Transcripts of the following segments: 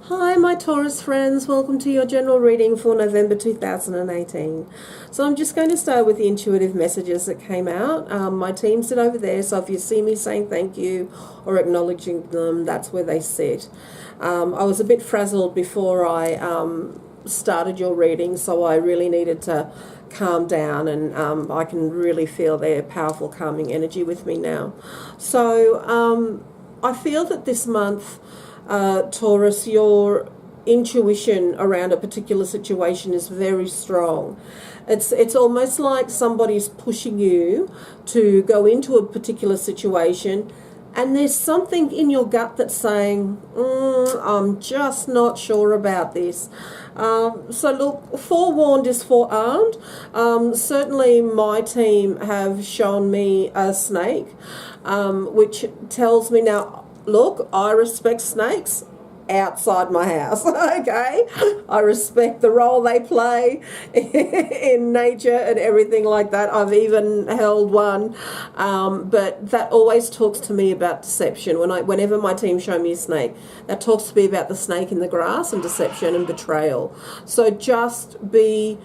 Hi, my Taurus friends. Welcome to your general reading for November 2018. So I'm just going to start with the intuitive messages that came out. My team sit over there, so if you see me saying thank you or acknowledging them, that's where they sit. I was a bit frazzled before I started your reading, so I really needed to calm down, and I can really feel their powerful calming energy with me now. So I feel that this month, Taurus, your intuition around a particular situation is very strong. It's almost like somebody's pushing you to go into a particular situation, and there's something in your gut that's saying, I'm just not sure about this. So look, forewarned is forearmed. Certainly my team have shown me a snake, which tells me now, look, I respect snakes outside my house, okay? I respect the role they play in nature and everything like that. I've even held one, but that always talks to me about deception. Whenever my team show me a snake, that talks to me about the snake in the grass and deception and betrayal. So just be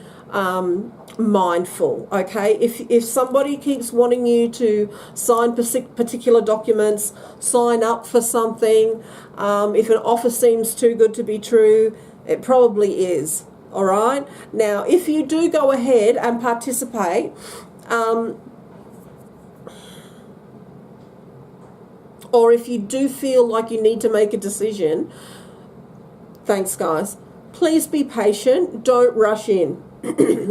mindful, okay? If somebody keeps wanting you to sign particular documents, sign up for something, if an offer seems too good to be true, it probably is, all right? Now, if you do go ahead and participate, or if you do feel like you need to make a decision, thanks guys, please be patient, don't rush in.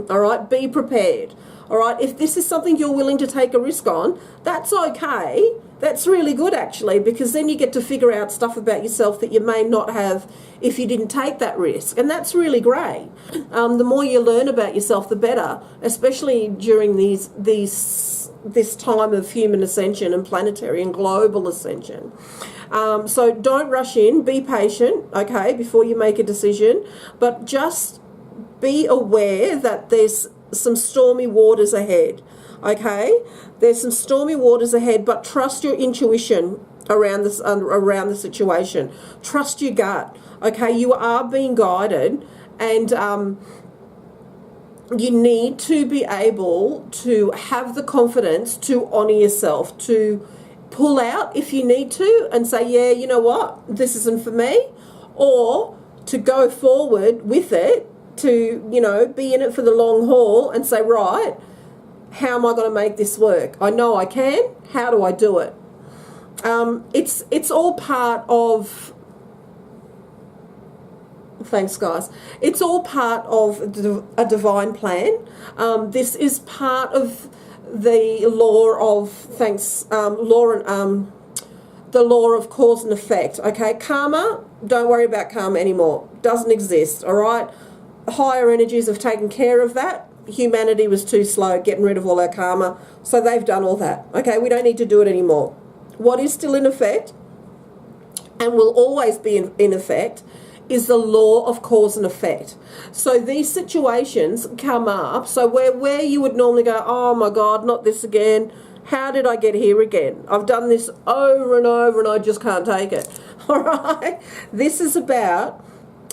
All right, be prepared. All right, if this is something you're willing to take a risk on, that's okay. That's really good, actually, because then you get to figure out stuff about yourself that you may not have if you didn't take that risk, and that's really great. The more you learn about yourself, the better, especially during this time of human ascension and planetary and global ascension. So don't rush in. Be patient, okay, before you make a decision, but just be aware that there's some stormy waters ahead, okay? There's some stormy waters ahead, but trust your intuition around the situation. Trust your gut, okay? You are being guided, and you need to be able to have the confidence to honour yourself, to pull out if you need to and say, yeah, you know what, this isn't for me, or to go forward with it, to, you know, be in it for the long haul and say, right, how am I going to make this work? I know I can. How do I do it? It's all part of, thanks guys, it's all part of a divine plan. This is part of the law of, the law of cause and effect, okay? Karma, don't worry about karma anymore. Doesn't exist, all right? Higher energies have taken care of that. Humanity was too slow getting rid of all our karma, so they've done all that. Okay, we don't need to do it anymore. What is still in effect, and will always be in effect, is the law of cause and effect. So these situations come up, so where you would normally go, oh my God, not this again. How did I get here again? I've done this over and over and I just can't take it. All right? This is about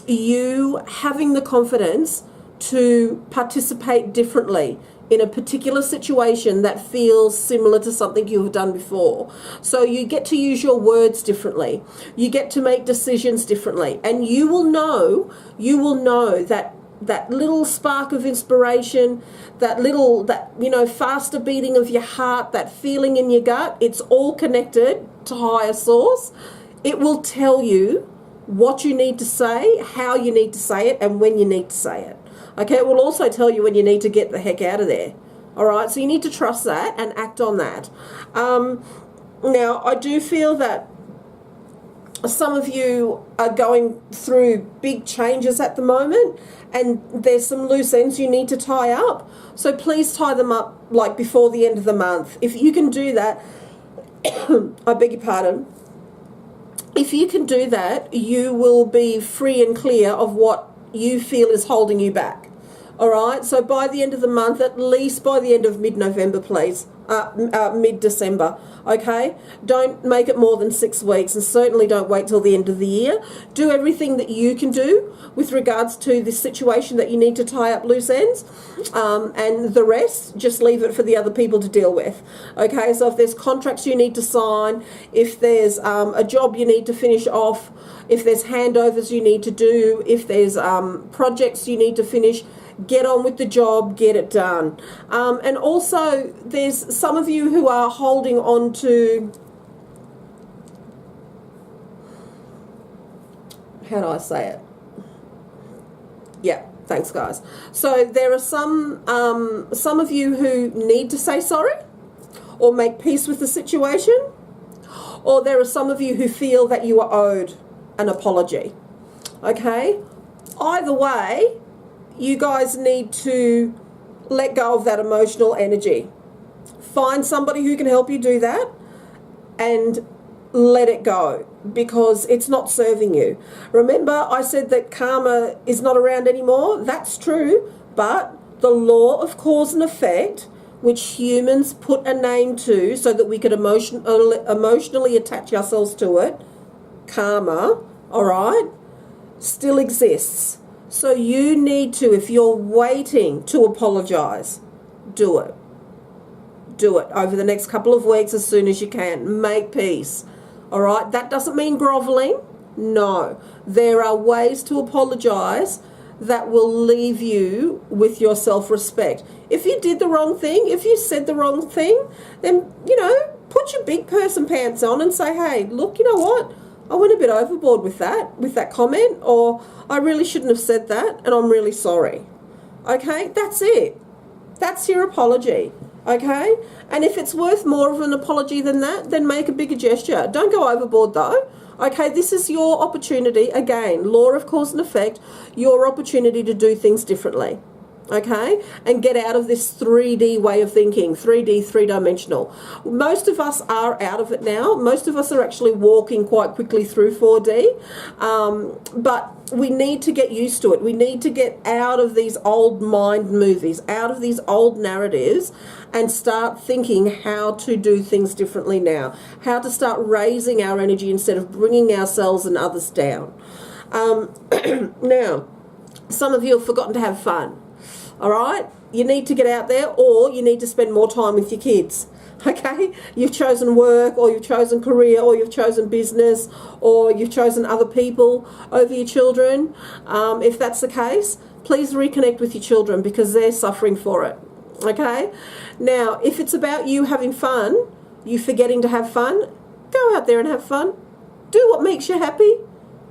you having the confidence to participate differently in a particular situation that feels similar to something you have done before. So you get to use your words differently. You get to make decisions differently. And you will know that little spark of inspiration, that faster beating of your heart, that feeling in your gut, it's all connected to higher source. It will tell you what you need to say, how you need to say it, and when you need to say it. Okay, it will also tell you when you need to get the heck out of there. All right, so you need to trust that and act on that. Now, I do feel that some of you are going through big changes at the moment, and there's some loose ends you need to tie up. So please tie them up like before the end of the month. If you can do that, I beg your pardon. If you can do that, you will be free and clear of what you feel is holding you back. All right, so by the end of the month, at least by the end of mid-November, please, mid-December, okay? Don't make it more than 6 weeks, and certainly don't wait till the end of the year. Do everything that you can do with regards to this situation that you need to tie up loose ends, and the rest, just leave it for the other people to deal with, okay? So if there's contracts you need to sign, if there's a job you need to finish off, if there's handovers you need to do, if there's projects you need to finish, get on with the job, get it done. And also, there's some of you who are holding on to, how do I say it? Yeah, thanks guys. So there are some of you who need to say sorry or make peace with the situation, or there are some of you who feel that you are owed an apology, okay? Either way, you guys need to let go of that emotional energy. Find somebody who can help you do that and let it go, because it's not serving you. Remember, I said that karma is not around anymore. That's true, but the law of cause and effect, which humans put a name to so that we could emotionally attach ourselves to it, karma, all right, still exists. So you need to, if you're waiting to apologise, do it. Do it over the next couple of weeks as soon as you can. Make peace. All right? That doesn't mean grovelling. No. There are ways to apologise that will leave you with your self-respect. If you did the wrong thing, if you said the wrong thing, then, put your big person pants on and say, hey, look, you know what? I went a bit overboard with that comment, or I really shouldn't have said that, and I'm really sorry. Okay, that's it. That's your apology. Okay, and if it's worth more of an apology than that, then make a bigger gesture. Don't go overboard though. Okay, this is your opportunity. Again, law of cause and effect, your opportunity to do things differently. Okay, and get out of this 3D way of thinking, 3D, three-dimensional. Most of us are out of it now. Most of us are actually walking quite quickly through 4D, but we need to get used to it. We need to get out of these old mind movies, out of these old narratives, and start thinking how to do things differently now, how to start raising our energy instead of bringing ourselves and others down. Now, some of you have forgotten to have fun. All right, you need to get out there, or you need to spend more time with your kids. Okay, you've chosen work, or you've chosen career, or you've chosen business, or you've chosen other people over your children. If that's the case, please reconnect with your children, because they're suffering for it. Okay, now if it's about you having fun, you forgetting to have fun, go out there and have fun. Do what makes you happy.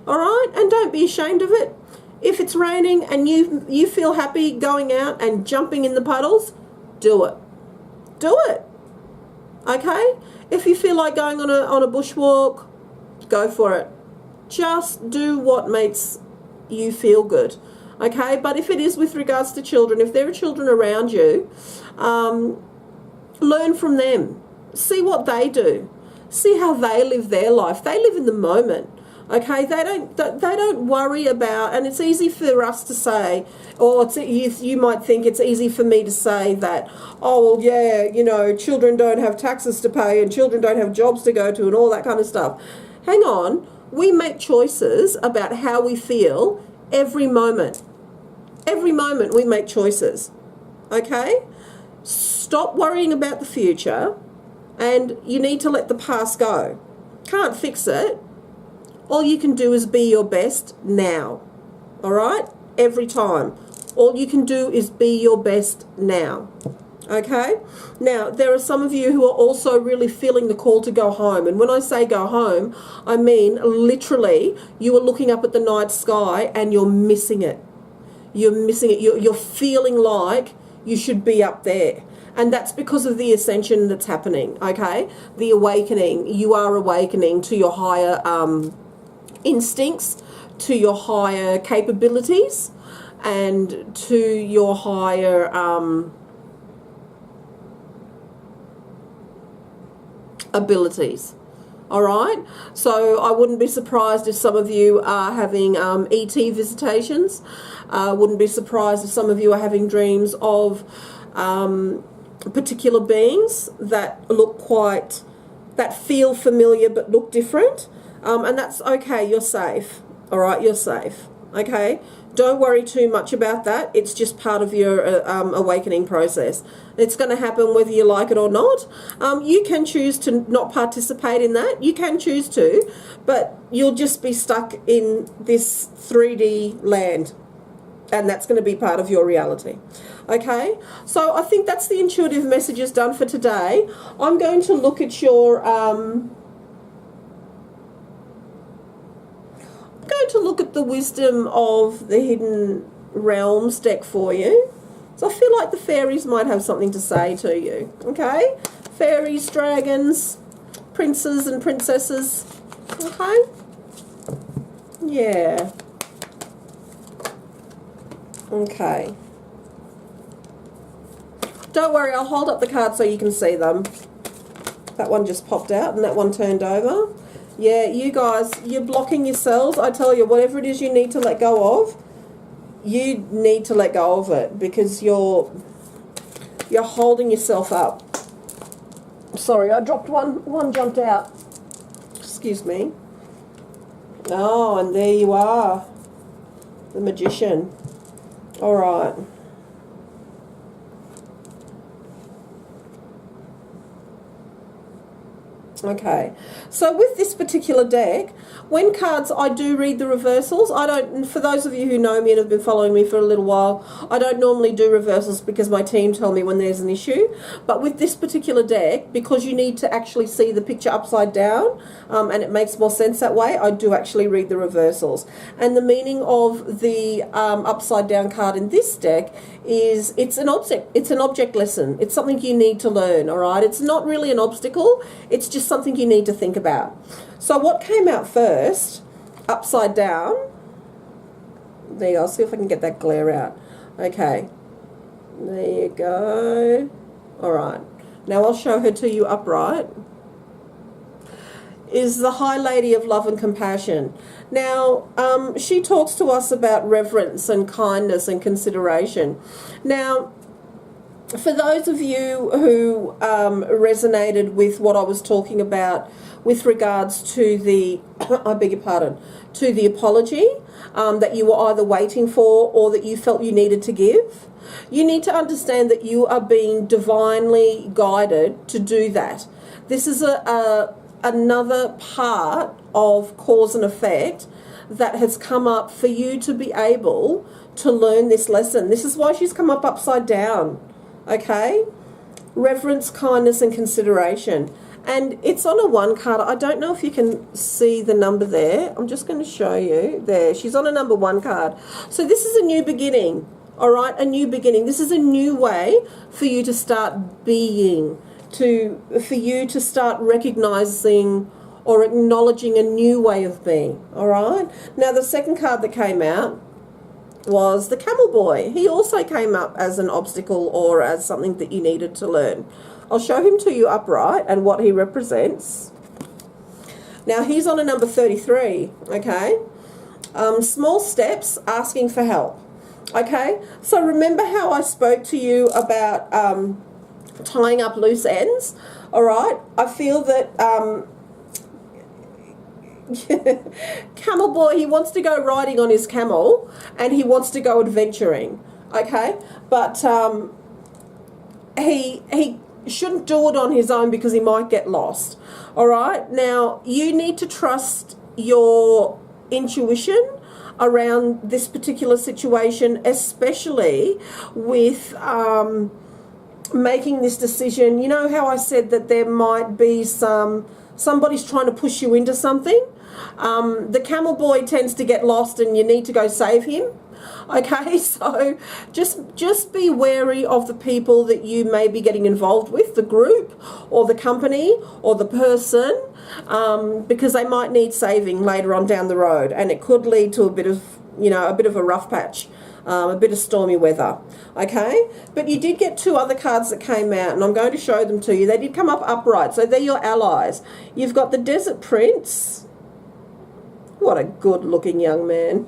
All right, and don't be ashamed of it. If it's raining and you feel happy going out and jumping in the puddles, do it. Do it. Okay? If you feel like going on a bushwalk, go for it. Just do what makes you feel good. Okay? But if it is with regards to children, if there are children around you, learn from them. See what they do. See how they live their life. They live in the moment. Okay, they don't worry about, and it's easy for us to say, or you might think it's easy for me to say that, oh, well, yeah, children don't have taxes to pay and children don't have jobs to go to and all that kind of stuff. Hang on, we make choices about how we feel every moment. Every moment we make choices, okay? Stop worrying about the future, and you need to let the past go. Can't fix it. All you can do is be your best now, all right? Every time. All you can do is be your best now, okay? Now, there are some of you who are also really feeling the call to go home. And when I say go home, I mean literally you are looking up at the night sky and you're missing it. You're missing it. You're feeling like you should be up there. And that's because of the ascension that's happening, okay? The awakening. You are awakening to your higher instincts, to your higher capabilities, and to your higher abilities. All right, so I wouldn't be surprised if some of you are having ET visitations. Wouldn't be surprised if some of you are having dreams of particular beings that that feel familiar but look different. And that's okay, you're safe. All right, you're safe. Okay, don't worry too much about that. It's just part of your awakening process. It's going to happen whether you like it or not. You can choose to not participate in that. You can choose to, but you'll just be stuck in this 3D land, and that's going to be part of your reality. Okay, so I think that's the intuitive messages done for today. I'm going to look at your going to look at the Wisdom of the Hidden Realms deck for you. So I feel like the fairies might have something to say to you. Okay? Fairies, dragons, princes and princesses. Okay? Yeah. Okay. Don't worry, I'll hold up the cards so you can see them. That one just popped out and that one turned over. Yeah, you guys, you're blocking yourselves. I tell you, whatever it is you need to let go of, you need to let go of it, because you're holding yourself up. Sorry, I dropped one. One jumped out. Excuse me. Oh, and there you are. The Magician. All right. Okay, so with this particular deck, when cards, I do read the reversals. I don't, for those of you who know me and have been following me for a little while, I don't normally do reversals because my team tell me when there's an issue. But with this particular deck, because you need to actually see the picture upside down, and it makes more sense that way, I do actually read the reversals. And the meaning of the upside down card in this deck is it's an object lesson. It's something you need to learn, all right? It's not really an obstacle. It's just something you need to think about. So what came out first, upside down, there you go, I'll see if I can get that glare out. Okay, there you go. All right, now I'll show her to you upright. Is the High Lady of Love and Compassion. Now, she talks to us about reverence and kindness and consideration. Now, for those of you who resonated with what I was talking about with regards to the, I beg your pardon, to the apology that you were either waiting for or that you felt you needed to give, you need to understand that you are being divinely guided to do that. This is another part of cause and effect that has come up for you to be able to learn this lesson. This is why she's come up upside down. Okay, reverence, kindness and consideration, and it's on a 1 card. I don't know if you can see the number there. I'm just going to show you there. She's on a number 1 card. So this is a new beginning. All right, a new beginning. This is a new way for you to start being, for you to start recognizing or acknowledging a new way of being. All right, now the second card that came out was the Camel Boy. He also came up as an obstacle or as something that you needed to learn. I'll show him to you upright and what he represents. Now he's on a number 33, okay? Small steps, asking for help, okay? So remember how I spoke to you about tying up loose ends, all right? I feel that Camel Boy, he wants to go riding on his camel and he wants to go adventuring, okay? But he shouldn't do it on his own because he might get lost, all right? Now, you need to trust your intuition around this particular situation, especially with making this decision. You know how I said that there might be somebody's trying to push you into something? The Camel Boy tends to get lost and you need to go save him. Okay, so just be wary of the people that you may be getting involved with, the group or the company or the person, because they might need saving later on down the road, and it could lead to a bit of a rough patch. a bit of stormy weather, okay? But you did get two other cards that came out, and I'm going to show them to you. They did come up upright, so they're your allies. You've got the Desert Prince. What a good-looking young man.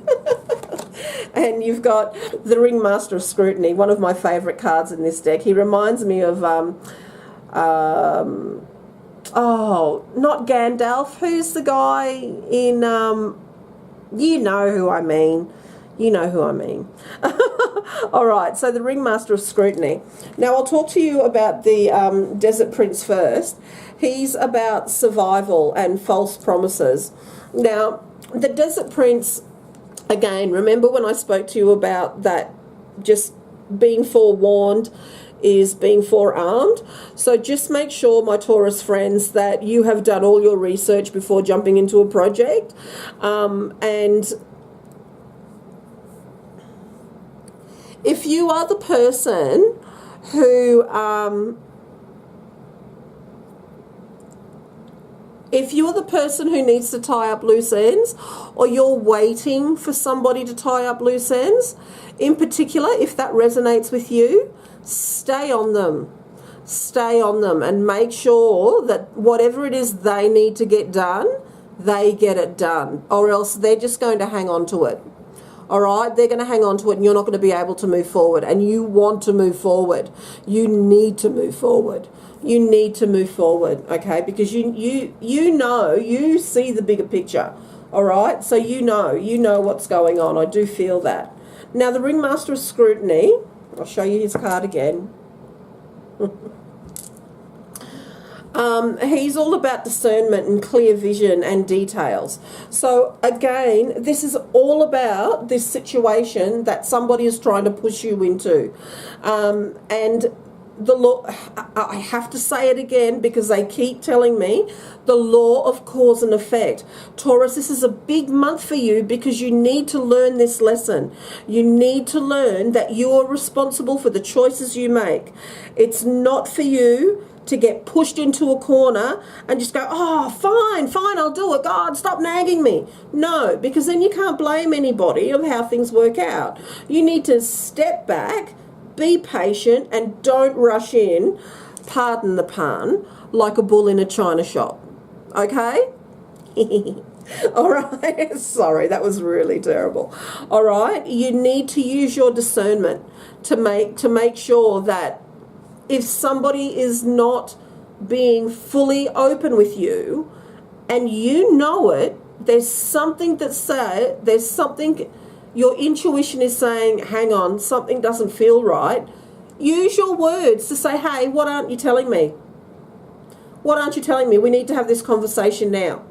And you've got the Ringmaster of Scrutiny, one of my favourite cards in this deck. He reminds me of, oh, not Gandalf. Who's the guy in, you know who I mean. You know who I mean. All right, so the Ringmaster of Scrutiny. Now, I'll talk to you about the Desert Prince first. He's about survival and false promises. Now, the Desert Prince, again, remember when I spoke to you about that just being forewarned is being forearmed? So just make sure, my Taurus friends, that you have done all your research before jumping into a project. And if you are the person who... if you're the person who needs to tie up loose ends, or you're waiting for somebody to tie up loose ends, in particular, if that resonates with you, stay on them. Stay on them and make sure that whatever it is they need to get done, they get it done, or else they're just going to hang on to it. All right, they're going to hang on to it and you're not going to be able to move forward. And you want to move forward. You need to move forward. You need to move forward, okay? Because you know, you see the bigger picture, all right? So you know what's going on. I do feel that. Now, the Ringmaster of Scrutiny, I'll show you his card again. He's all about discernment and clear vision and details. So again, this is all about this situation that somebody is trying to push you into. And the law, I have to say it again because they keep telling me, the law of cause and effect. Taurus, this is a big month for you because you need to learn this lesson. You need to learn that you are responsible for the choices you make. It's not for you to get pushed into a corner and just go, oh, fine, I'll do it. God, stop nagging me. No, because then you can't blame anybody of how things work out. You need to step back, be patient, and don't rush in, pardon the pun, like a bull in a china shop. Okay? All right. Sorry, that was really terrible. All right. You need to use your discernment to make sure that if somebody is not being fully open with you and you know it, there's something your intuition is saying, hang on, something doesn't feel right. Use your words to say, hey, what aren't you telling me? What aren't you telling me? We need to have this conversation now.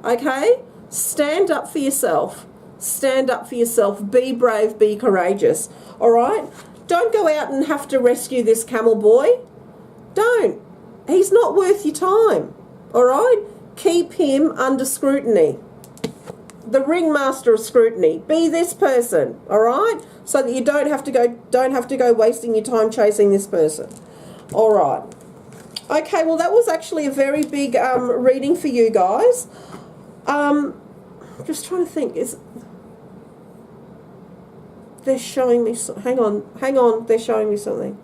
Okay? Stand up for yourself. Stand up for yourself. Be brave, be courageous. All right? Don't go out and have to rescue this camel boy. Don't. He's not worth your time. All right? Keep him under scrutiny. The Ringmaster of Scrutiny. Be this person. All right? So that you don't have to go wasting your time chasing this person. All right. Okay, well, that was actually a very big reading for you guys. Just trying to think. They're showing me... Hang on. They're showing me something.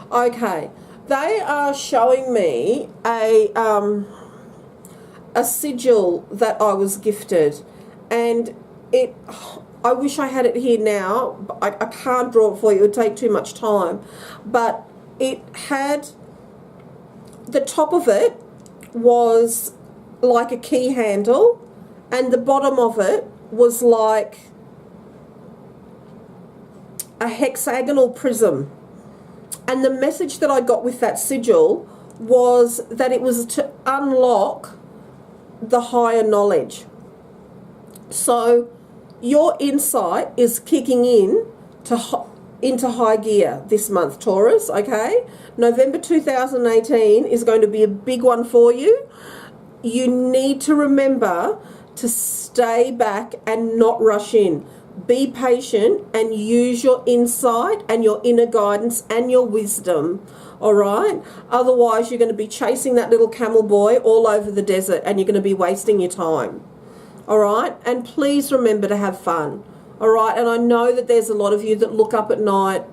Okay. They are showing me a sigil that I was gifted. And I wish I had it here now. But I can't draw it for you. It would take too much time. But it had... The top of it was like a key handle. And the bottom of it was like a hexagonal prism. And the message that I got with that sigil was that it was to unlock the higher knowledge. So your insight is kicking in into high gear this month, Taurus, okay? November 2018 is going to be a big one for you. You need to remember to stay back and not rush in. be patient and use your insight and your inner guidance and your wisdom, all right? Otherwise, you're going to be chasing that little camel boy all over the desert and you're going to be wasting your time, all right? And please remember to have fun, all right? And I know that there's a lot of you that look up at night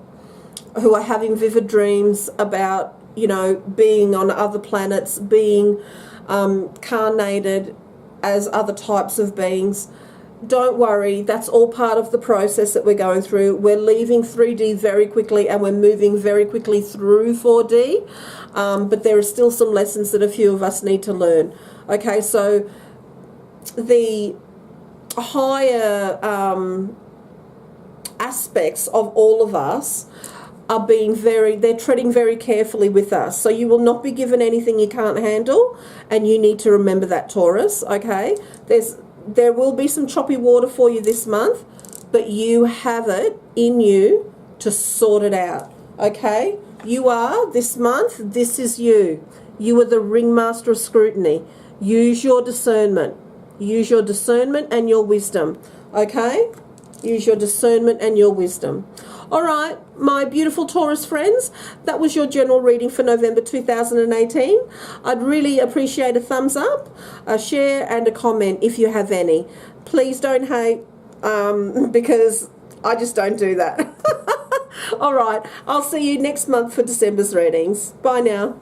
who are having vivid dreams about, you know, being on other planets, being carnated as other types of beings. Don't worry, that's all part of the process that we're going through. We're leaving 3D very quickly and we're moving very quickly through 4D, but there are still some lessons that a few of us need to learn. Okay, so the higher aspects of all of us are they're treading very carefully with us. So you will not be given anything you can't handle, and you need to remember that, Taurus, okay? There will be some choppy water for you this month, but you have it in you to sort it out, okay? You are, this month, this is you. You are the ringmaster of scrutiny. Use your discernment. Use your discernment and your wisdom, okay? Use your discernment and your wisdom. All right, my beautiful Taurus friends, that was your general reading for November 2018. I'd really appreciate a thumbs up, a share and a comment if you have any. Please don't hate, because I just don't do that. All right, I'll see you next month for December's readings. Bye now.